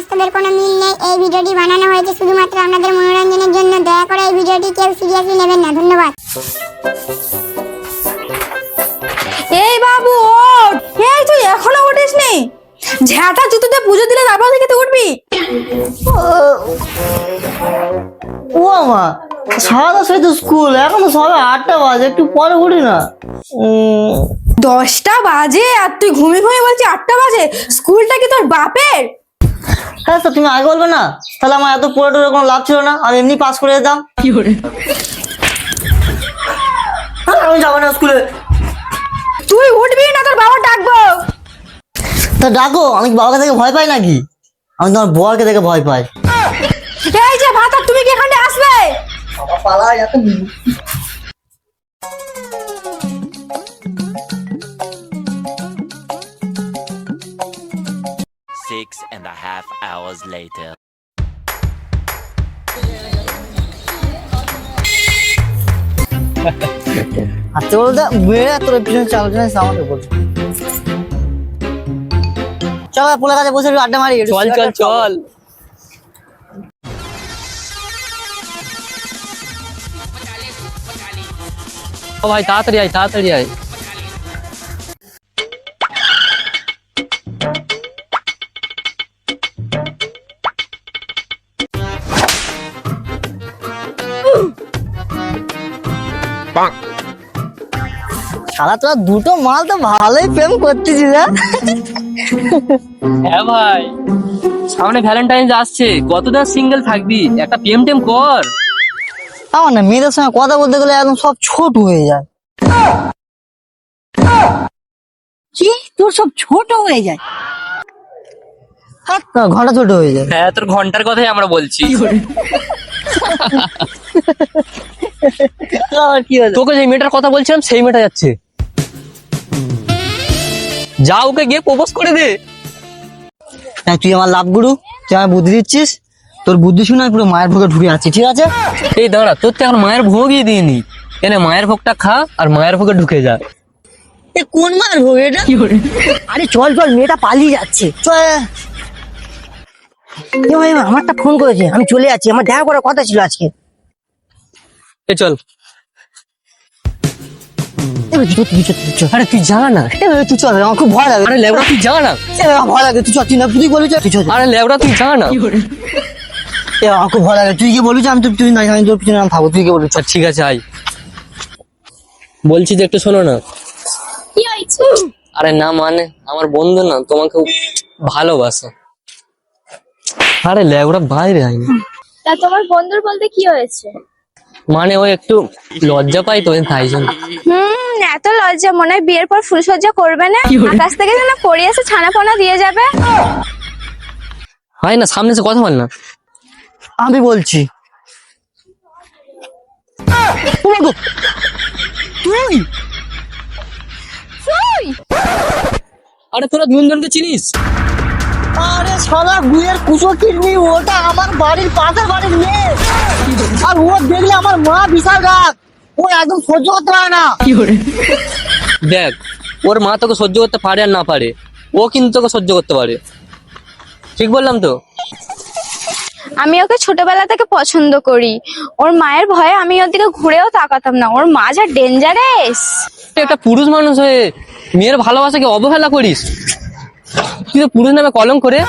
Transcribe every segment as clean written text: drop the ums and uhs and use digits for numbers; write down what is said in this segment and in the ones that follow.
বাস্তবের কোনো মিল নেই। এই ভিডিওটি বানানো হয়েছে শুধুমাত্র আপনাদের মনোরঞ্জনের জন্য। দয়া করে এই ভিডিওটি কেউ সিরিয়াসলি নেবেন না। ধন্যবাদ। এই বাবু ওঠ, এই তুই এখনো উঠিসনি? ঝাঁটা জুতোতে পুজো দিলে তারপর থেকে তুই উঠবি? ও মা, সারা সেই তো স্কুল, এখন তো সবে 8টা বাজে, একটু পরে উঠি না। 10টা বাজে আর তুই ঘুমিয়ে ঘুমিয়ে বলছিস 8টা বাজে? স্কুলটা কি তোর বাপের? হ্যাঁ স্যার, তুমি আগে বলবে না, তাহলে আমার এত পড়ে টড়ে কোনো লাভ ছিল না, আমি এমনি পাস করে যেতাম। আমি যাবো না স্কুলে। তুই উঠবি না তোর বাবা ডাকবো? তা ডাকো, আমি কি বাবাকে দেখে ভয় পাই নাকি? আমি তোমার বরকে দেখে ভয় পাই। এই যে ভাতা, তুমি কি এখানে আসবে? বাবা পালা এত 6.5 hours later. হাতে বলতে মেয়ে তোর পিছনে চালাচ্ছে আমাকে বলছে। চল পোলা কাছে বসে একটু আড্ডা মারি। চল চল চল। ও ভাই তাড়াতাড়ি আয়, তাড়াতাড়ি আয়। শালা তোরা দুটো মাল তো ভালোই প্রেম করতেছিস। হ্যাঁ ভাই, সামনে ভ্যালেন্টাইন্স আসছে, কতদিন সিঙ্গেল থাকবি? একটা প্রেম টেম কর। আমার না মেয়েদের সঙ্গে কথা বলতে গেলে একদম সব ছোট হয়ে যায়। কি তোর সব ছোট হয়ে যায়? ঘন্টা ছোট হয়ে যায়। হ্যাঁ, তোর ঘন্টার কথাই আমরা বলছি। কি হলো? তোকে যে মেয়েটার কথা বলছিলাম সেই মেয়েটা যাচ্ছে। যা, ওকে গিয়ে প্রপোজ করে দে। হ্যাঁ, তুই আমার লাভ গুরু, তুই আমার বুদ্ধি দিচ্ছিস। তোর বুদ্ধি শুনে আমি পুরো মায়ের ভোগে ঢুকে আছি, ঠিক আছে? এই দাঁড়া, তোর তো এখন মায়ের ভোগই দিইনি, এনে মায়ের ভোগটা খা আর মায়ের ভোগে ঢুকে যা। এ কোন মায়ের ভোগ এটা? আরে চল চল, মেয়েটা পালিয়ে যাচ্ছে। চল। আমারটা ফোন করেছে, আমি চলে যাচ্ছি, আমার দেখা করার কথা ছিল আজকে। এ চল। আরে তুই যা না, তুই চল, আমার খুব ভয় লাগে। আরে লেবরা তুই যা না। আমার ভয় লাগে, তুই চল, তুই না তুই বলি তুই চল। আরে লেবরা তুই যা না। আমার খুব ভয় লাগে, তুই কি বলিস? আমি তো তুই না, আমি তোর পিছনে আমি থাকবো, তুই কি বলিস? আচ্ছা ঠিক আছে, আয়। বলছি যে একটু শোনো না। কি হয়েছে? আরে না মানে, আমার বন্ধু না তোমাকে ভালোবাসে। আরে লেবরা বাইরে আয় না। তা তোমার বন্ধুর বলতে কি হয়েছে? মানে ও একটু লজ্জা পাই তো, তাই জন্য। এত লজ্জা? মনে হয় বিয়ের পর ফুলসজ্জা করবে না? আকাশ থেকে যেন পড়ে এসে ছানা পোনা দিয়ে যাবে। হয় না, সামনে এসে কথা বল না। আমি বলছি। আরে তোরা দুজনকে চিনিস? আরে শালা গুয়ের কুচো কিডনি, ওটা আমার বাড়ির পাশের বাড়ির মেয়ে। আর ও দেখলে আমার মা বিশাল রাগ, ও একদম সহ্য করতে পারে না। দেখ, ওর মা তোকে সহ্য করতে পারে আর না পারে, ও কিন্তু তোকে সহ্য করতে পারে। ঠিক বললাম তো? আমি ওকে ছোটবেলা থেকে পছন্দ করি। ওর মায়ের ভয়ে আমি ওর দিকে ঘুরেও তাকাতাম না। ওর মা যা ডেঞ্জারাস। তুই একটা পুরুষ মানুষ হয়ে মেয়ের ভালোবাসাকে অবহেলা করিস? তুই তো পুরুষ নামে কলঙ্ক করে।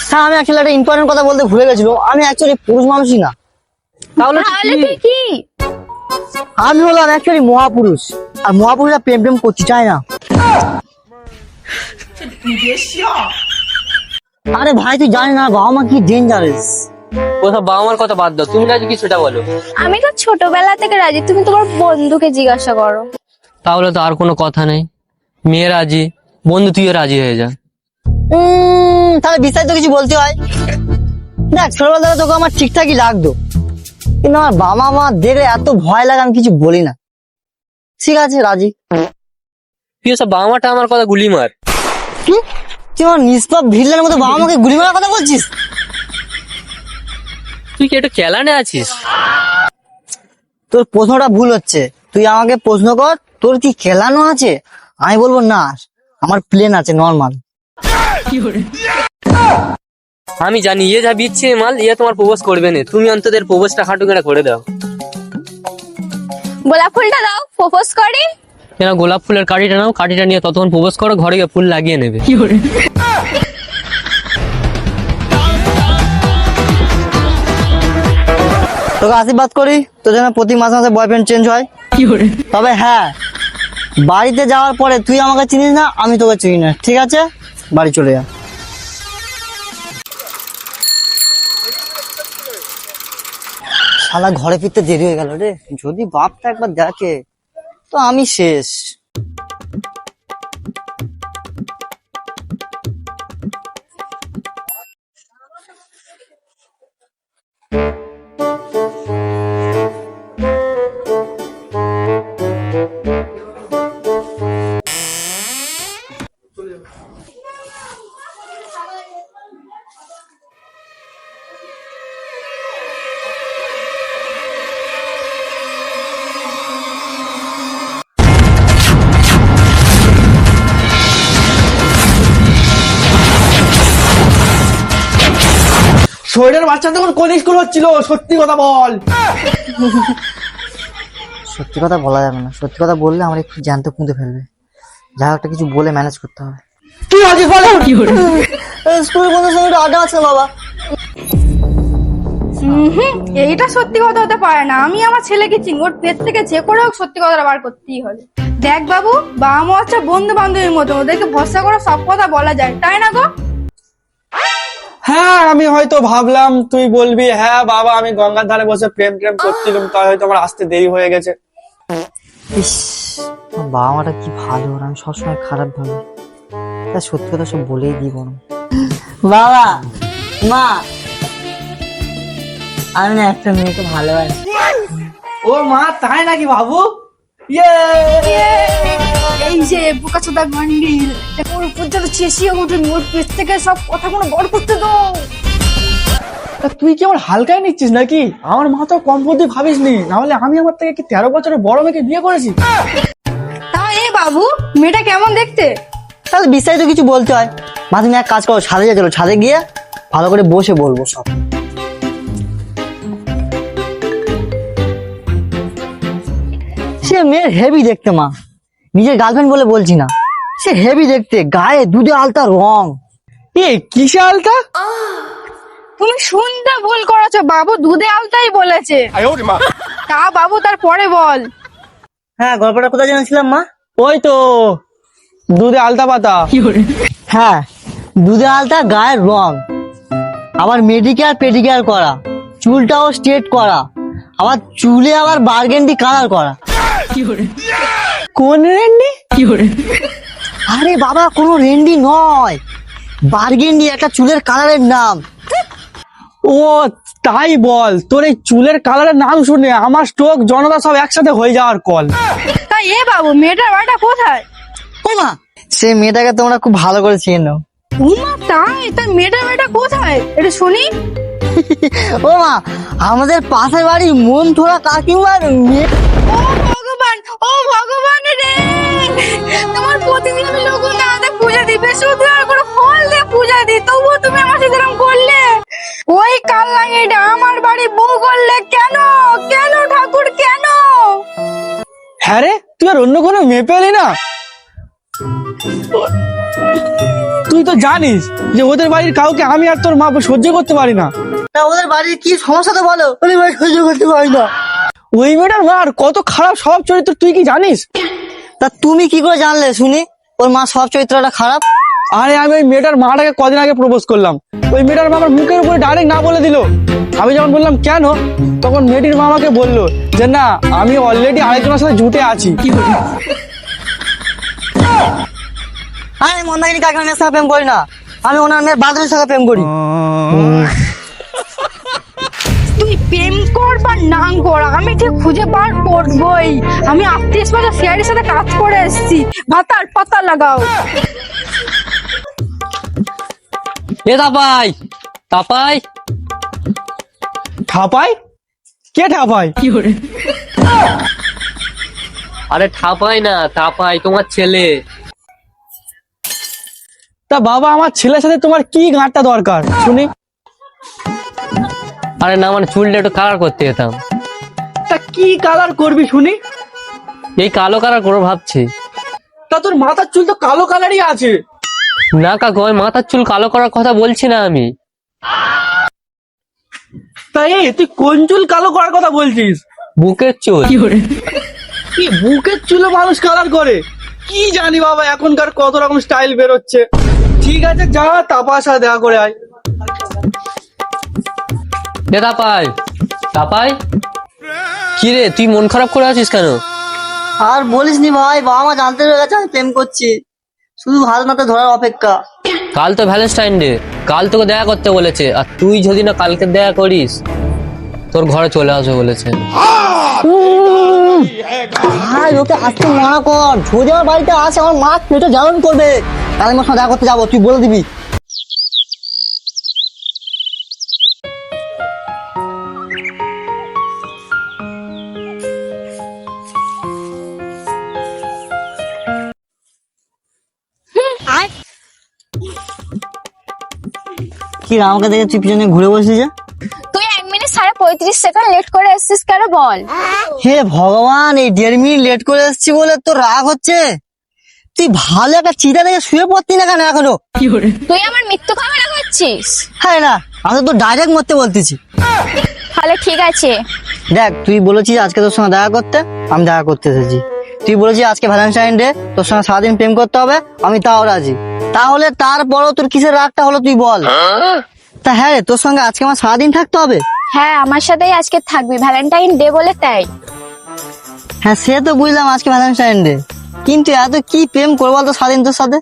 হ্যাঁ, আমি অ্যাকচুয়ালি একটা ইম্পর্টেন্ট কথা বলতে ভুলে গেছিল, আমি অ্যাকচুয়ালি পুরুষ মানুষই না। তাহলে তাহলে তুই কি? আমি হলাম অ্যাকচুয়ালি মহাপুরুষ, আর মহাপুরুষরা প্রেম প্রেম করতে চায় না। আরে ভাই, তুই জানিস না বাবা মা কি ডেঞ্জারাস। কোথাও বাবা মার কথা বাদ দাও, তুমি রাজি কি সেটা বলো। আমি তো ছোটবেলা থেকে রাজি, তুমি তোমার বন্ধুকে জিজ্ঞাসা করো। তাহলে তো আর কোনো কথা নেই, মেয়ে রাজি, বন্ধু তুইও রাজি হয়ে যা। তাহলে বিস্তারিত কিছু বলতে হয়। দেখ, ছোটবেলা থেকে তোকে আমার ঠিকঠাকই লাগতো, কিন্তু আমার বাবা মা দেখলে এত ভয় লাগে, আমি কিছু বলি না। ঠিক আছে, রাজি। তুই সব বাবা মাটা আমার কথা গুলি মার। কি? তুই আমার নিষ্পাপ ভিলেনের মতো বাবা মাকে গুলি মারার কথা বলছিস? তুই কি একটু কেলানে আছিস? তোর প্রশ্নটা ভুল হচ্ছে, তুই আমাকে প্রশ্ন কর তোর কি খেলানো আছে, আমি বলবো না আমার প্লেন আছে নর্মাল। আমি জানি এ যা বিচ্ছে মাল, এ তোমার প্রপোজ করবে না। তুমি অন্তত এর প্রপোজটা খাটু কেনা করে দাও। গোলাপ ফুলটা দাও, প্রপোজ করি। কেন গোলাপ ফুলের কাঠিটা নাও, কাঠিটা নিয়ে ততক্ষণ প্রপোজ করো, ঘরে গিয়ে ফুল লাগিয়ে নেবে। তোকে আশীর্বাদ করি তোর যেন প্রতি মাসে মাসে বয়ফ্রেন্ড চেঞ্জ হয়। তবে হ্যাঁ, বাড়িতে যাওয়ার পরে তুই আমাকে চিনিস না, আমি তোকে চিনি না, ঠিক আছে? বাড়ি চলে যা। শালা ঘরে ফিরতে দেরি হয়ে গেল রে, যদি বাপটা একবার দেখে তো আমি শেষ। শরীরের বাচ্চা তখন কোন স্কুল হচ্ছিল, সত্যি কথা বল। সত্যি কথা বলা যাবে না, সত্যি কথা বললে আমার একটু জ্যান্ত পুঁতে ফেলবে। যা একটা কিছু বলে ম্যানেজ করতে হবে। কি আছিস বল? স্কুলের বন্ধুর সঙ্গে একটু আড্ডা আছে বাবা। এইটা সত্যি কথা হতে পারে না। আমি আমার ছেলেকে চিনি, ওর পেট থেকে যে করে হোক সত্যি কথাটা বার করতেই হবে। দেখ বাবু, বাবা মা হচ্ছে বন্ধু বান্ধবীর মতো, ওদেরকে ভরসা করে সব কথা বলা যায়, তাই না গো? হ্যাঁ, আমি হয়তো ভাবলাম তুই বলবি হ্যাঁ বাবা আমি গঙ্গার ধারে বসে প্রেম করছিলাম, তাই হয়তো আমার আসতে দেরি হয়ে গেছে। ইস, আমার বাবা মাটা কি ভালো, আর আমি সবসময় খারাপ ভাবে। তা সত্যি কথা সব বলেই দিব না। বাবা মা, আমি না একটা মেয়েকে ভালোবাসি। ও মা, তাই নাকি বাবু? এই যে বোকা চোদা গান্ডিল, ওর উপর যেন চেঁচিয়ে উঠে, ওর পেট থেকে সব কথাগুলো বার করতে দাও। তা তুই কি আমার হালকায় নিচ্ছিস নাকি? আমার মা তো কম বুদ্ধি ভাবিস নি, নাহলে আমি আমার থেকে কি 13 বছরের বড় মেয়েকে বিয়ে করেছি। তা এ বাবু, মেয়েটা কেমন দেখতে? তাহলে বিস্তারিত কিছু বলতে হয়। মা তুমি এক কাজ করো, ছাদে যা, চলো ছাদে গিয়ে ভালো করে বসে বলবো সব। সে মেয়ের হেভি দেখতে মা, নিজের গার্লফ্রেন্ড বলে বলছি না, সে হেভি দেখতে, গায়ে দুধে আলতা রং। এ কিসে আলতা? তুমি শুনতে ভুল করেছো বাবু, দুধে আলতাই বলেছে। তা বাবু তারপরে বল। হ্যাঁ, গল্পটা কোথায় জেনেছিলাম মা? ওই তো দুধে আলতা পাতা। হ্যাঁ, দুধে আলতা, গায়ের রং, আবার মেডিকেয়ার পেডিকেয়ার করা, চুলটাও স্ট্রেট করা, আবার চুলে আবার বার্গেন্ডি কালার করা। কোন রেন্ডি? আরে বাবা, কোনো রেন্ডি নয়, বার্গেন্ডি একটা চুলের কালারের নাম। ও তাই বল, তোর এই চুলের কালারের নাম শুনে আমার স্ট্রোক জনতা সব একসাথে হয়ে যাওয়ার কল। তা এ বাবু, মেয়েটার বাড়িটা কোথায়? ও মা, সে মেয়েটাকে তোমরা খুব ভালো করে চেনো। উমা তাই? তা মেয়েটার বাড়িটা কোথায় এটা শুনি। ও মা, আমাদের পাশের বাড়ি মনথোড়া কাকিমার মেয়ে। ও ভগবান, ও ভগবান রে, তোমার প্রতিদিন আমি লোক না পূজা দিবে, শুধু আর করে ফল দিয়ে পূজা দিই, তবুও তুমি আমার সাথে এরকম করলে। ওই কালনাঙিটা আমার বাড়ি বউ করলে কেন? কেন ঠাকুর কেন? হ্যাঁ রে, তুই আর অন্য কোনো মেয়ে পেলি না? তুই তো জানিস যে ওদের বাড়ির কাউকে আমি আর তোর মা সহ্য করতে পারি না। তা ওদের বাড়ির কি সমস্যা তো বলো, ওদের বাড়ি সহ্য করতে পারি না। ওই মেয়েটার মার কত খারাপ স্বভাব চরিত্র তুই কি জানিস? তা তুমি কি করে জানলে শুনি ওর মা সব চরিত্রটা খারাপ? আরে আমি ওই মেয়েটার মাটাকে কদিন আগে প্রপোজ করলাম, ওই মেয়েটার মা আমার মুখের উপরে ডাইরেক্ট না বলে দিল। আমি যখন বললাম কেন, তখন মেয়েটির মা আমাকে বললো যে না, আমি অলরেডি আরেকজনের সাথে জুটে আছি। আরে মন্দাকিনী কাকিমার মেয়ের সাথে প্রেম করি না, আমি ওনার মেয়ের বান্ধবীর সাথে প্রেম করি। তুই প্রেম কর বা না কর, আমি ঠিক খুঁজে বার করবই। আমি আত্মীয় স্বজন সিআইডির সাথে কাজ করে এসেছি, ভাতার পাতা লাগাও। এ তাপাই, তাপাই, ঠাপাই? কে ঠাপাই? আরে ঠাপাই না, তাপাই তোমার ছেলে। তা বাবা, আমার ছেলের সাথে তোমার কি গাঁটটা দরকার শুনি? আরে না, মানে চুলটা একটু কালার করতে যেতাম। তা কি কালার করবি শুনি? এই কালো কালার করবো ভাবছি। তা তোর মাথার চুল তো কালো কালারই আছে। না কাকু, আমি মাথার চুল কালো করার কথা বলছি না আমি। তাই তুই কোন চুল কালো করার কথা বলছিস? বুকের চুল। কি বুকের চুলও মানুষ কালার করে? কি জানি বাবা, এখনকার কত রকম স্টাইল বেরোচ্ছে। ঠিক আছে, যা তাপার সাথে দেখা করে আয়। তাপাই, তাপাই, কি রে তুই মন খারাপ করে আছিস কেন? আর বলিস নি ভাই, বাবা মা জানতে পেরে গেছে আমি প্রেম করছি, শুধু হাত নাতে ধরার অপেক্ষা। কাল তো ভ্যালেন্টাইন ডে, কাল তোকে দেখা করতে বলেছে, আর তুই যদি না কালকে দেখা করিস তোর ঘরে চলে আসবে বলেছে। ভাই ওকে আসতে মানা কর, যদি আমার বাড়িতে আসে আমার মা পেটে জ্বালন করবে। কাল আমার সাথে দেখা করতে যাবো, তুই বলে দিবি। কি রে, আমাকে দেখে তুই পিছনে ঘুরে বসলি যে? তুই 1 মিনিট 35.5 লেট করে এসেছিস কেন বল? হে ভগবান, এই 1.5 মিনিট লেট করে এসেছি বলে তোর রাগ হচ্ছে? তুই ভালো একটা চিতা দেখে শুয়ে পড়তি না কেন এখনো? তুই আমার মৃত্যু কামনা করছিস? হ্যাঁ না, আমি তো ডাইরেক্ট মরতে বলতেছি। তাহলে ঠিক আছে। দেখ, তুই বলেছিস আজকে তোর সঙ্গে দেখা করতে, আমি দেখা করতে এসেছি। তুই বলেছিস আজকে ভ্যালেন্টাইন ডে, তোর সঙ্গে সারাদিন প্রেম করতে হবে, আমি তাও রাজি। তাহলে তারপরও তোর কিসের রাগটা হলো তুই বল? তা হ্যাঁ রে, তোর সঙ্গে আজকে আমার সারাদিন থাকতে হবে? হ্যাঁ, আমার সাথেই আজকে থাকবি, ভ্যালেন্টাইন ডে বলে তাই। হ্যাঁ সে তো বুঝলাম আজকে ভ্যালেন্টাইন ডে, কিন্তু এত কি প্রেম করবো তো সারাদিন তোর সাথে?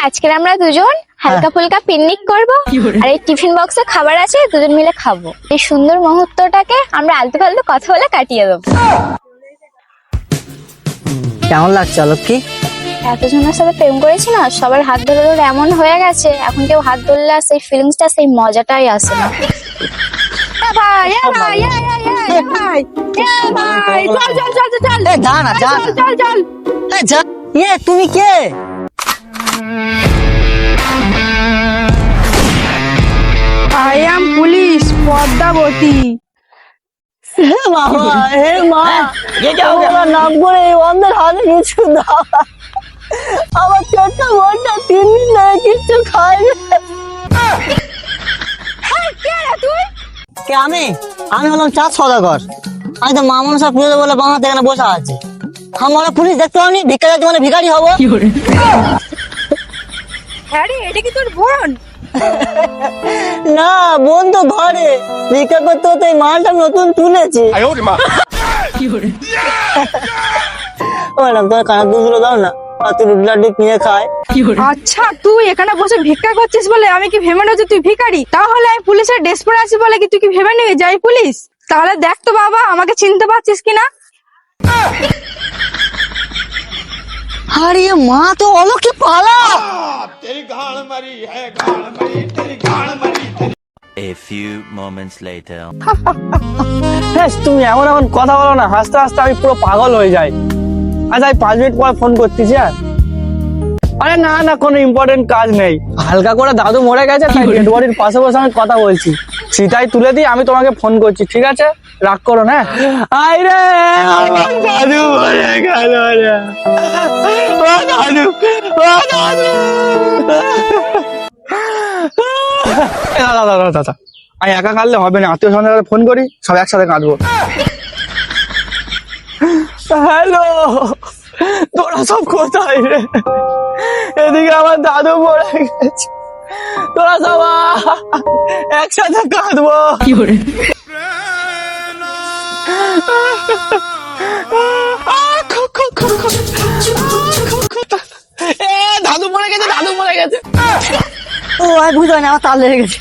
আজকে আমরা দুজন হালকা ফুলকা পিকনিক করব, আর এই টিফিন বক্সে খাবার আছে, দুজন মিলে খাবো। এই সুন্দর মুহূর্তটাকে আমরা আলতু ফালতু কথা বলে কাটিয়ে দেবো। কেমন লাগছে অলক্ষী? এতজনের সাথে প্রেম করেছি না, সবার হাত ধরে ধরে এমন হয়ে গেছে, এখন কেউ হাত ধরলে আর সেই ফিলিংসটা, সেই মজাটাই আসে না। তুমি কে? I am police Padmavati. হে বাবা, হে মা, তোমার নাম করে এই অন্ধের হাতে কিছু দাও। আমার পেটটা মনটা 3 দিন ধরে কিচ্ছু খাইনি। কে আমি? আমি হলাম চাঁদ সদাগর। আমি তো মা মনসা পুজো বলে বাঁ হাতে এখানে বসে আছে। আমরা পুলিশ দেখতে পাবনি, ভিক্ষা যাচ্ছি মানে ভিখারি হবো? হ্যাঁ রে, এটা কি তোর বোন? না, বোন তো ঘরে ভিক্ষা করতে হতে এই মালটা নতুন তুলেছি। ম্যাডাম, তোমার কানের দুধগুলো দাও না, আর তুই রুটি লাড্ডু কিনে খায়। আচ্ছা, তুই এখানে বসে ভিক্ষা করছিস বলে আমি কি ভেবে নেবো যে তুই ভিখারি? তাহলে আমি পুলিশের ড্রেস পরে আছি বলে কি তুই কি ভেবে নিবি যাই পুলিশ? তাহলে দেখ তো বাবা, আমাকে চিনতে পারছিস কিনা? আরে মা তো অলক্ষী, পালা। A few moments later. হ্যাঁ, তুমি এমন এমন কথা বলো না, হাসতে হাসতে আমি পুরো পাগল হয়ে যাই। আচ্ছা, আমি 5 মিনিট পর ফোন করতেছি। আরে না না, কোনো ইম্পর্টেন্ট কাজ নেই, হালকা করে দাদু মরে গেছে, তাই ডেড বডির পাশে বসে আমি কথা বলছি। সেটাই তুলে দিই, আমি তোমাকে ফোন করছি, ঠিক আছে? রাগ করো না। আই রে, আমার দাদু মরে গেল রে। ও দাদু, ও দাদু। দাদা, আমি একা কাঁদলে হবে না, আত্মীয় স্বজনদের ফোন করি, সব একসাথে কাঁদবো। হ্যালো, তোরা সব কোথায় রে? এদিকে আমার দাদু মরে গেছে, তোরা সব একসাথে কাঁদবো। দাদু মরে গেছে, দাদু মরে গেছে। ও আমি বুঝতে পারিনি, আমার তার লেগে গেছে।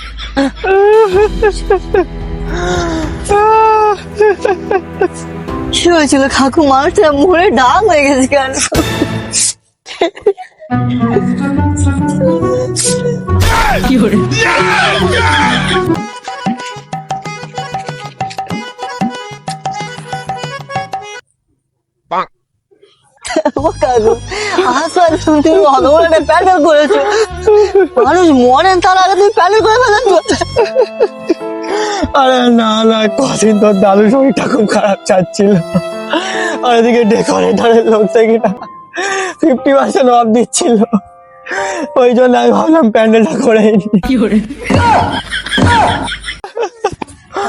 কি হয়েছিল কাকু? মানুষটা মরে ডাক হয়ে গেছে কেন? ও কাকু আসলে তুমি অত বড় একটা প্যান্ডেল করেছো, মানুষ মরেন তার আগে তুমি প্যান্ডেল করে ফেলেছো। আরে না না, কদিন তোর দাদু শরীরটা খুব খারাপ যাচ্ছিল, আর এদিকে ডেকোরেটরের লোক থেকে না 50% অফ দিচ্ছিল, ওই জন্য আমি ভাবলাম প্যান্ডেলটা করে নিই।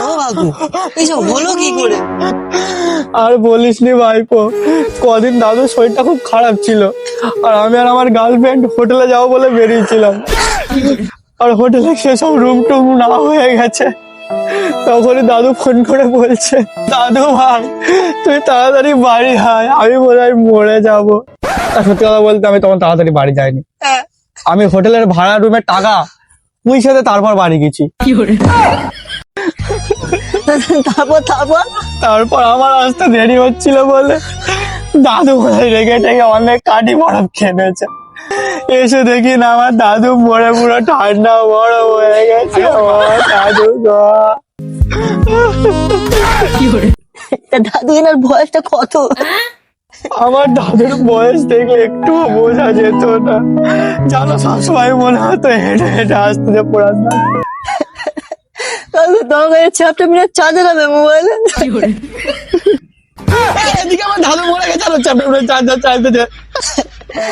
ও কাকু এইসব হলো কি করে? আর বলিস নি ভাইপো, কদিন দাদুর শরীরটা খুব খারাপ ছিল, আর আমি আর আমার গার্লফ্রেন্ড হোটেলে যাবো বলে বেরিয়েছিলাম, আর হোটেলে সেসব রুম টুম না হয়ে গেছে। তখনই দাদু ফোন করে বলছে, দাদু ভাই তুই তাড়াতাড়ি বাড়ি আয়, আমি মনে হয় মরে যাবো। আর সত্যি কথা বলতে আমি তখন তাড়াতাড়ি বাড়ি যাইনি, আমি হোটেলের ভাড়া রুমের টাকা পয়সাতে তারপর বাড়ি গেছি। তারপর তারপর তারপর আমার আসতে দেরি হচ্ছিল বলে দাদু মনে রেগে টেগে অনেক কাঠি বরফ খেয়েছে। এসে দেখি না আমার দাদু মরে পুরো ঠান্ডা বরফ হয়ে গেছে। ও দাদু গো। দাদু এনার বয়সটা কত? আমার দাদুর বয়স দেখে একটু বোঝা যেত না, জানো সবসময় মনে হতো হেঁটে হেঁটে আসতে পড়ার না। কাকু তোমাকে চ্যাপটা মিনিট চার্জে যাবে মোবাইলে। এদিকে আমার দাদু মরে গেছে, আর চ্যাপ্টার চাইতেছে।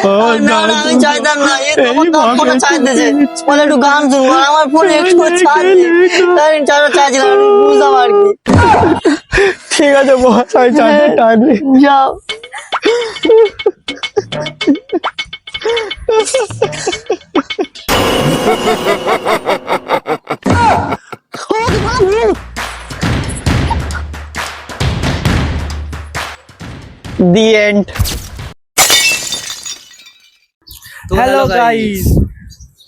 ও না না আমি দাদু। চাইতাম না, এই তোমার ফোনে চাইতেছে বলে একটু গান শুনবো, আমার ফোনে একটু চার্জ নেই, তাই আমি চার্জার চাইছিলাম, আমি বুঝলাম আর কি। ঠিক আছে বস, আমি চার্জার টানি। যাও। The end. হ্যালো গাইস,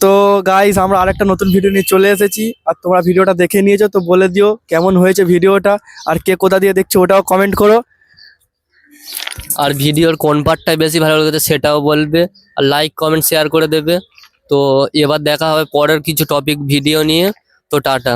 তো গাইস আমরা আরেকটা নতুন ভিডিও নিয়ে চলে এসেছি, আর তোমরা ভিডিওটা দেখে নিয়েছো, তো বলে দিও কেমন হয়েছে ভিডিওটা, আর কে কোথা দিয়ে দেখছো ওটাও কমেন্ট করো। আর ভিডিওর কোন পার্টটাই বেশি ভালো লেগেছে সেটাও বলবে, আর লাইক কমেন্ট শেয়ার করে দেবে। তো এবার দেখা হবে পরের কিছু টপিক ভিডিও নিয়ে। তো টাটা।